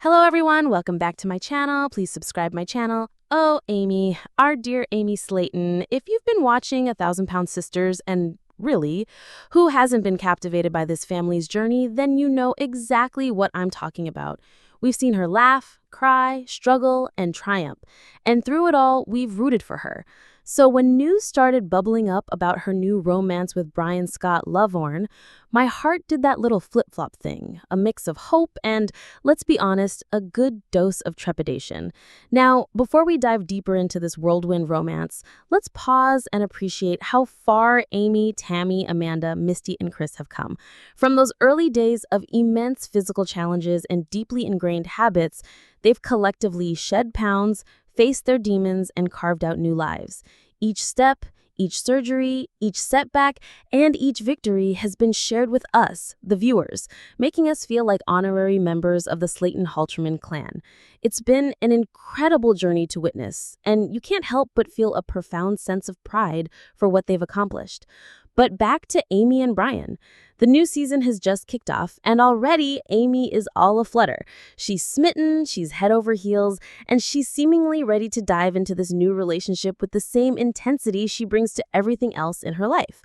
Hello everyone, welcome back to my channel. Please subscribe my channel. Oh, Amy, our dear Amy Slaton. If you've been watching 1,000 Pound Sisters and really, who hasn't been captivated by this family's journey, then you know exactly what I'm talking about. We've seen her laugh, cry, struggle, and triumph. And through it all, we've rooted for her. So when news started bubbling up about her new romance with Brian Scott Lovorn, my heart did that little flip-flop thing, a mix of hope and, let's be honest, a good dose of trepidation. Now, before we dive deeper into this whirlwind romance, let's pause and appreciate how far Amy, Tammy, Amanda, Misty, and Chris have come. From those early days of immense physical challenges and deeply ingrained habits, they've collectively shed pounds, faced their demons, and carved out new lives. Each step, each surgery, each setback, and each victory has been shared with us, the viewers, making us feel like honorary members of the Slaton-Halterman clan. It's been an incredible journey to witness, and you can't help but feel a profound sense of pride for what they've accomplished. But back to Amy and Brian. The new season has just kicked off, and already Amy is all aflutter. She's smitten, she's head over heels, and she's seemingly ready to dive into this new relationship with the same intensity she brings to everything else in her life.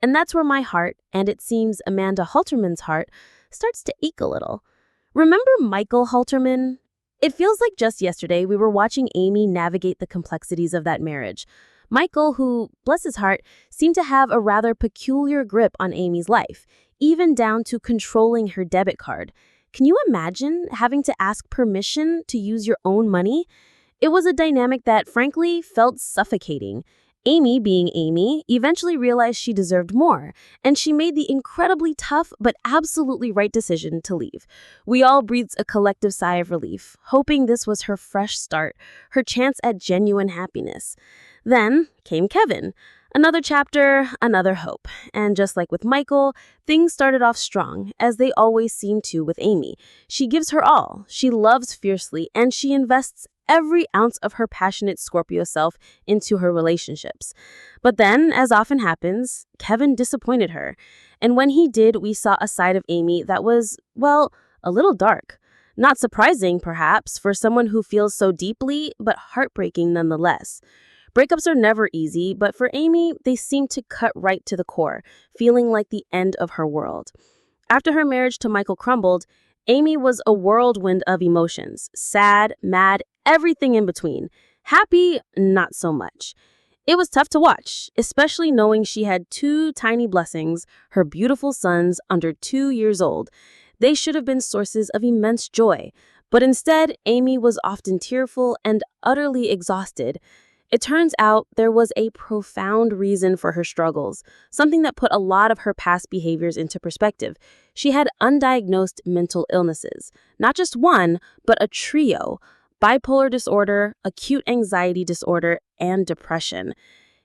And that's where my heart, and it seems Amanda Halterman's heart, starts to ache a little. Remember Michael Halterman? It feels like just yesterday we were watching Amy navigate the complexities of that marriage. Michael, who, bless his heart, seemed to have a rather peculiar grip on Amy's life, even down to controlling her debit card. Can you imagine having to ask permission to use your own money? It was a dynamic that, frankly, felt suffocating. Amy, being Amy, eventually realized she deserved more, and she made the incredibly tough but absolutely right decision to leave. We all breathed a collective sigh of relief, hoping this was her fresh start, her chance at genuine happiness. Then came Kevin. Another chapter, another hope. And just like with Michael, things started off strong, as they always seem to with Amy. She gives her all, she loves fiercely, and she invests every ounce of her passionate Scorpio self into her relationships. But then, as often happens, Kevin disappointed her. And when he did, we saw a side of Amy that was, well, a little dark. Not surprising, perhaps, for someone who feels so deeply, but heartbreaking nonetheless. Breakups are never easy, but for Amy, they seem to cut right to the core, feeling like the end of her world. After her marriage to Michael crumbled, Amy was a whirlwind of emotions, sad, mad, everything in between. Happy, not so much. It was tough to watch, especially knowing she had two tiny blessings, her beautiful sons under 2 years old. They should have been sources of immense joy, but instead, Amy was often tearful and utterly exhausted. It turns out there was a profound reason for her struggles, something that put a lot of her past behaviors into perspective. She had undiagnosed mental illnesses, not just one, but a trio: bipolar disorder, acute anxiety disorder, and depression.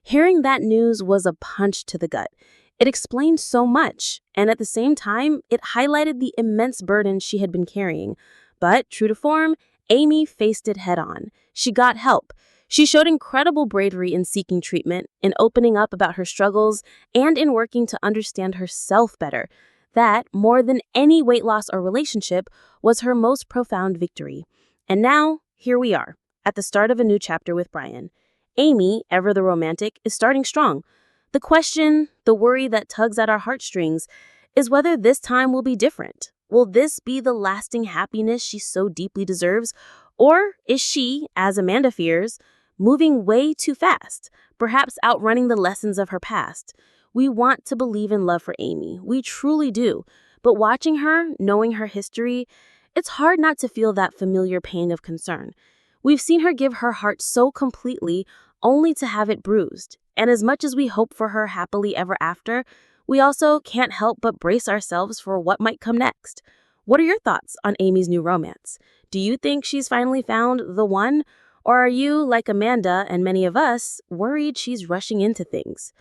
Hearing that news was a punch to the gut. It explained so much, and at the same time, it highlighted the immense burden she had been carrying. But, true to form, Amy faced it head on. She got help. She showed incredible bravery in seeking treatment, in opening up about her struggles, and in working to understand herself better. That, more than any weight loss or relationship, was her most profound victory. And now, here we are, at the start of a new chapter with Brian. Amy, ever the romantic, is starting strong. The question, the worry that tugs at our heartstrings, is whether this time will be different. Will this be the lasting happiness she so deeply deserves? Or is she, as Amanda fears, moving way too fast, perhaps outrunning the lessons of her past? We want to believe in love for Amy. We truly do. But watching her, knowing her history, it's hard not to feel that familiar pain of concern. We've seen her give her heart so completely, only to have it bruised. And as much as we hope for her happily ever after, we also can't help but brace ourselves for what might come next. What are your thoughts on Amy's new romance? Do you think she's finally found the one? Or are you, like Amanda and many of us, worried she's rushing into things?